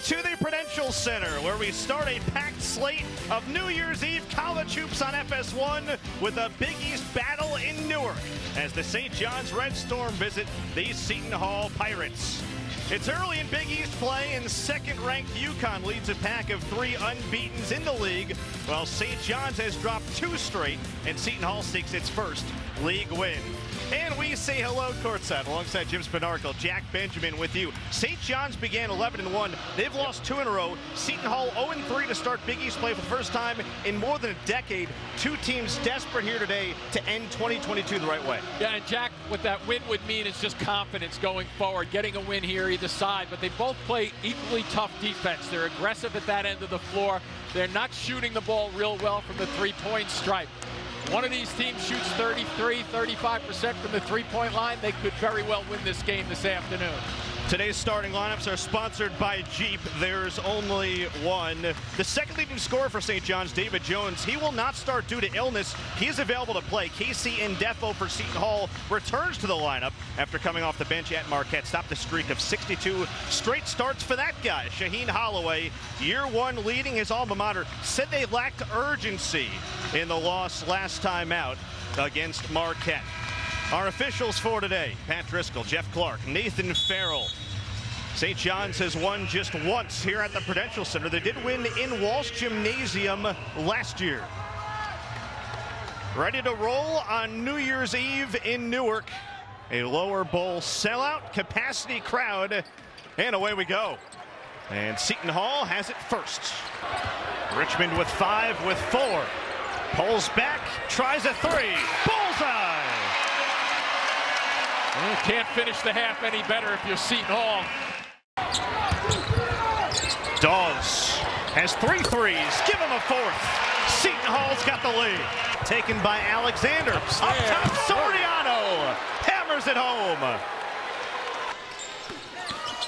to the Prudential Center, where we start a packed slate of New Year's Eve college hoops on FS1 with a Big East battle in Newark as the St. John's Red Storm visit the Seton Hall Pirates. It's early in Big East play, and second-ranked UConn leads a pack of 3 unbeatens in the league, while St. John's has dropped 2 straight, and Seton Hall seeks its first league win. And we say hello courtside alongside Jim Spinarkle, Jack Benjamin with you. St. John's began 11-1. They've lost 2 in a row. Seton Hall 0-3 to start Big East play for the first time in more than a decade. 2 teams desperate here today to end 2022 the right way. Yeah, and Jack, what that win would mean is just confidence going forward, getting a win here either side. But they both play equally tough defense. They're aggressive at that end of the floor. They're not shooting the ball real well from the three-point stripe. One of these teams shoots 35% from the three-point line. They could very well win this game this afternoon. Today's starting lineups are sponsored by Jeep. There's only one. The second leading scorer for St. John's, David Jones, he will not start due to illness. He is available to play. Casey Indefo for Seton Hall returns to the lineup after coming off the bench at Marquette. Stopped the streak of 62 straight starts for that guy. Shaheen Holloway, year 1 leading his alma mater, said they lacked urgency in the loss last time out against Marquette. Our officials for today: Pat Driscoll, Jeff Clark, Nathan Farrell. St. John's has won just once here at the Prudential Center. They did win in Walsh Gymnasium last year. Ready to roll on New Year's Eve in Newark. A lower bowl sellout capacity crowd, and away we go. And Seton Hall has it first. Richmond with 5 with 4. Pulls back, tries a 3. Bullseye! You can't finish the half any better if you're Seton Hall. Dawes has 3 threes. Give him a 4th. Seton Hall's got the lead. Taken by Alexander. Up top, Soriano hammers it home.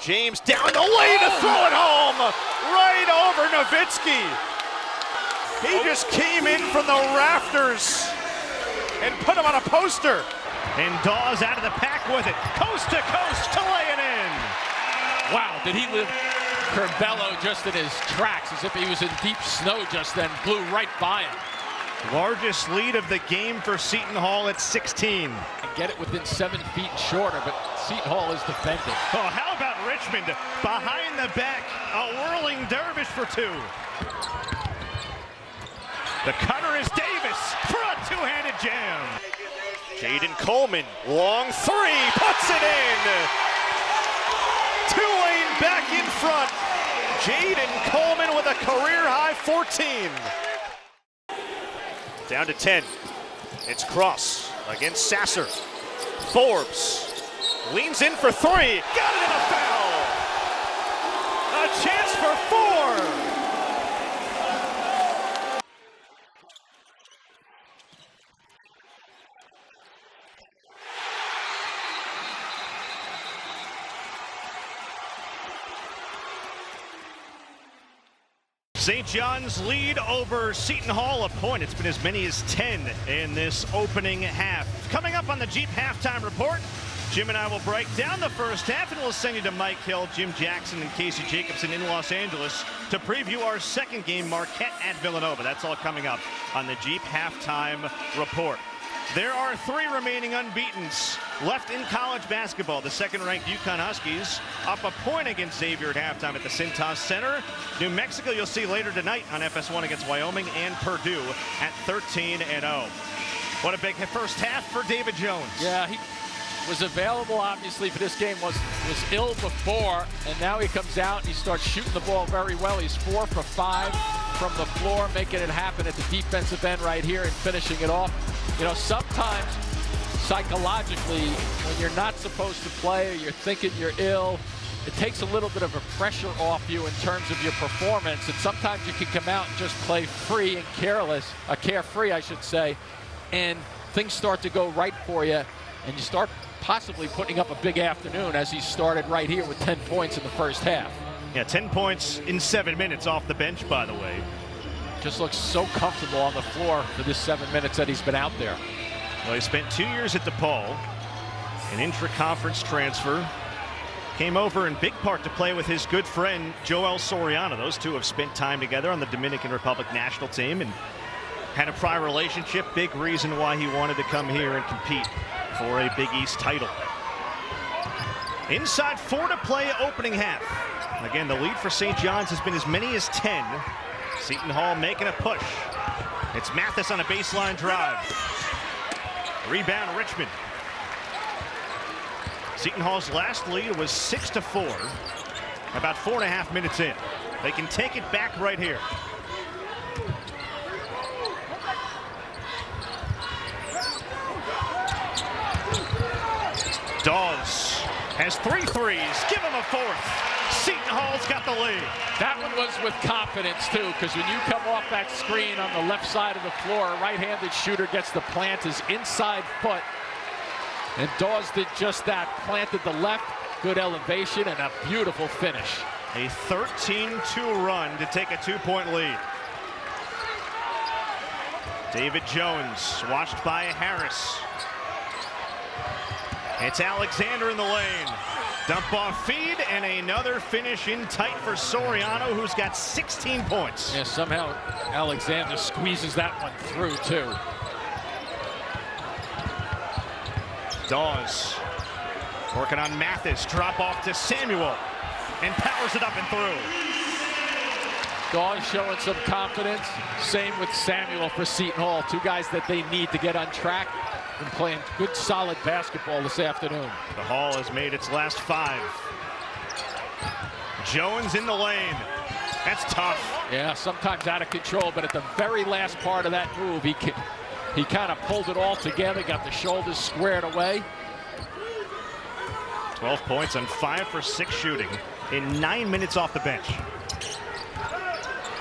James down the lane to throw it home. Right over Nowitzki. He just came in from the rafters and put him on a poster. And Dawes out of the pack with it. Coast to coast to lay it in. Wow, did he live Curbelo just in his tracks as if he was in deep snow just then. Blew right by him. Largest lead of the game for Seton Hall at 16. And get it within 7 feet shorter, but Seton Hall is defending. Oh, how about Richmond? Behind the back, a whirling dervish for 2. The cutter is Davis for a 2-handed jam. Jaden Coleman, long 3, puts it in. Tulane back in front. Jaden Coleman with a career-high 14. Down to 10. It's Cross against Sasser. Forbes leans in for 3. Got it in a foul. A chance for 4. St. John's lead over Seton Hall a point. It's been as many as 10 in this opening half. Coming up on the Jeep Halftime Report, Jim and I will break down the first half, and we'll send you to Mike Hill, Jim Jackson, and Casey Jacobson in Los Angeles to preview our second game, Marquette at Villanova. That's all coming up on the Jeep Halftime Report. There are 3 remaining unbeatens left in college basketball. The second-ranked UConn Huskies up a point against Xavier at halftime at the Cintas Center. New Mexico you'll see later tonight on FS1 against Wyoming, and Purdue at 13-0. What a big first half for David Jones. Yeah, he was available obviously for this game, was ill before, and now he comes out and he starts shooting the ball very well. He's 4 for 5 from the floor, making it happen at the defensive end right here and finishing it off. You know, sometimes psychologically, when you're not supposed to play or you're thinking you're ill, it takes a little bit of a pressure off you in terms of your performance, and sometimes you can come out and just play free and carefree, I should say, and things start to go right for you, and you start possibly putting up a big afternoon, as he started right here with 10 points in the first half. Yeah, 10 points in 7 minutes off the bench, by the way. Just looks so comfortable on the floor for this 7 minutes that he's been out there. Well, he spent 2 years at DePaul, an intra-conference transfer. came over in big part to play with his good friend Joel Soriano. Those two have spent time together on the Dominican Republic national team and had a prior relationship. Big reason why he wanted to come here and compete for a Big East title. Inside 4 to play opening half. Again, the lead for St. John's has been as many as 10. Seton Hall making a push. It's Mathis on a baseline drive. Rebound Richmond. Seton Hall's last lead was 6-4. About 4.5 minutes in. They can take it back right here. Dawes has 3 threes. Give him a 4th. Seton Hall's got the lead. That one was with confidence, too, because when you come off that screen on the left side of the floor, a right-handed shooter gets to plant his inside foot. And Dawes did just that. Planted the left, good elevation, and a beautiful finish. A 13-2 run to take a 2-point lead. David Jones, watched by Harris. It's Alexander in the lane. Dump off feed, and another finish in tight for Soriano, who's got 16 points. Yeah, somehow Alexander squeezes that one through, too. Dawes working on Mathis. Drop off to Samuel, and powers it up and through. Dawes showing some confidence. Same with Samuel for Seton Hall. 2 guys that they need to get on track and playing good, solid basketball this afternoon. The Hall has made its last 5. Jones in the lane. That's tough. Yeah, sometimes out of control, but at the very last part of that move, he kind of pulled it all together, got the shoulders squared away. 12 points on 5 for 6 shooting in 9 minutes off the bench.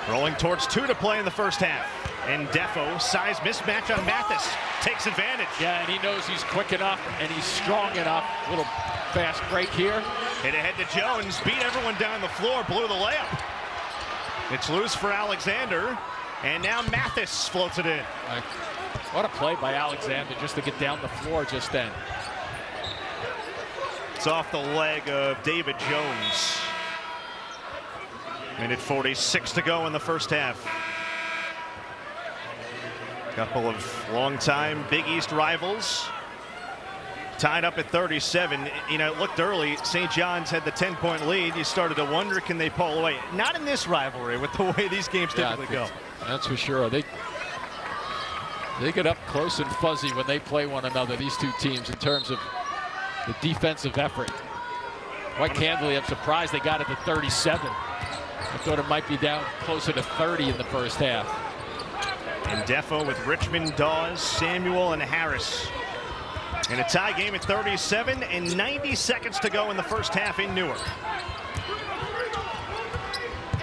Rolling towards 2 to play in the first half. And Defo, size mismatch on Mathis, takes advantage. Yeah, and he knows he's quick enough and he's strong enough. Little fast break here. Hit ahead to Jones, beat everyone down the floor, blew the layup. It's loose for Alexander, and now Mathis floats it in. What a play by Alexander just to get down the floor just then. It's off the leg of David Jones. Minute 46 to go in the first half. Couple of long-time Big East rivals tied up at 37. You know, it looked early. St. John's had the 10-point lead. You started to wonder, can they pull away? Not in this rivalry with the way these games typically go. That's for sure. They get up close and fuzzy when they play one another, these 2 teams, in terms of the defensive effort. Quite candidly, I'm surprised they got it to 37. I thought it might be down closer to 30 in the first half. And Defo with Richmond, Dawes, Samuel, and Harris. In a tie game at 37 and 90 seconds to go in the first half in Newark.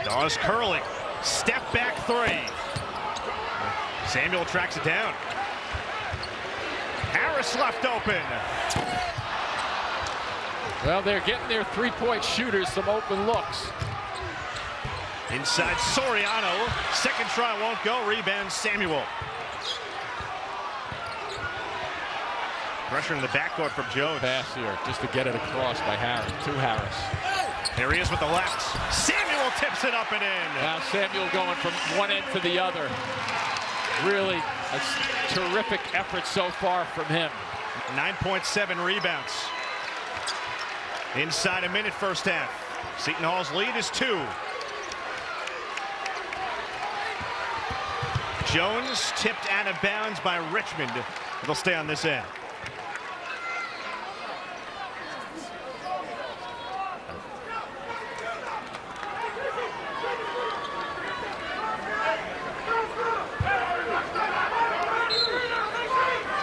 Dawes curling. Step back 3. Samuel tracks it down. Harris left open. Well, they're getting their 3-point shooters some open looks. Inside Soriano. Second try won't go. Rebound Samuel. Pressure in the backcourt from Jones. Pass here just to get it across by Harris, to Harris. Here he is with the left. Samuel tips it up and in. Now Samuel going from one end to the other. Really a terrific effort so far from him. 9.7 rebounds. Inside a minute first half. Seton Hall's lead is 2. Jones tipped out of bounds by Richmond. It'll stay on this end.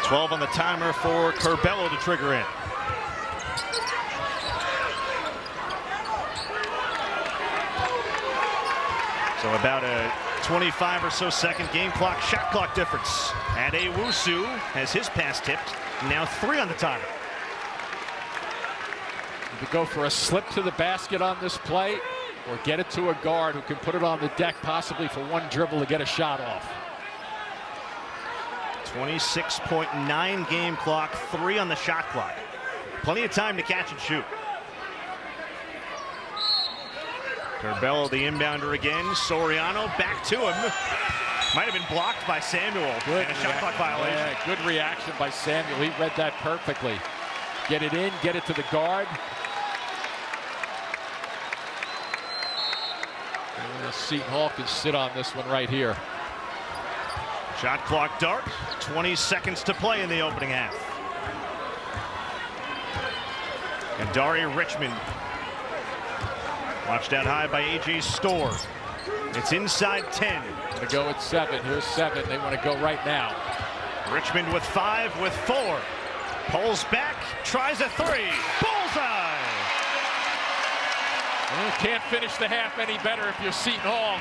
$12 on the timer for Curbelo to trigger in. So about a 25 or so second game clock, shot clock difference. And Owusu has his pass tipped. Now 3 on the timer. To go for a slip to the basket on this play, or get it to a guard who can put it on the deck, possibly for one dribble to get a shot off. 26.9 game clock, 3 on the shot clock. Plenty of time to catch and shoot. Curbelo, the inbounder again. Soriano back to him. Might have been blocked by Samuel. Good and a shot clock violation. Yeah, good reaction by Samuel. He read that perfectly. Get it in, get it to the guard. Seton Hall can sit on this one right here. Shot clock dart. 20 seconds to play in the opening half. And Kadary Richmond. Watched out high by A.J. Storr. It's inside 10. Going to go at 7. Here's 7. They want to go right now. Richmond with 5, with 4. Pulls back, tries a 3. Bullseye! You can't finish the half any better if you're Seton Hall.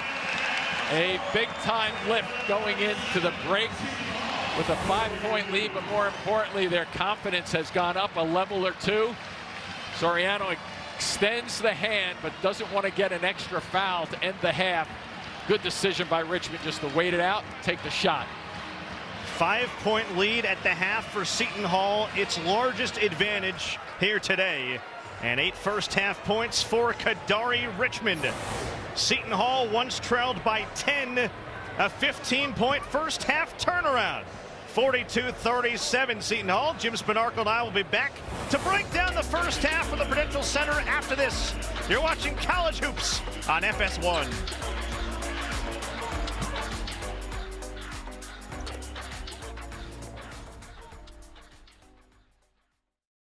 A big-time lift going into the break with a 5-point lead, but more importantly, their confidence has gone up a level or two. Soriano extends the hand, but doesn't want to get an extra foul to end the half. Good decision by Richmond just to wait it out, take the shot. 5-point lead at the half for Seton Hall, its largest advantage here today. And 8 first-half points for Kadary Richmond. Seton Hall once trailed by 10, a 15-point first-half turnaround. 42-37 Seton Hall. Jim Spanarkel and I will be back to break down the first half of the Prudential Center after this. You're watching College Hoops on FS1.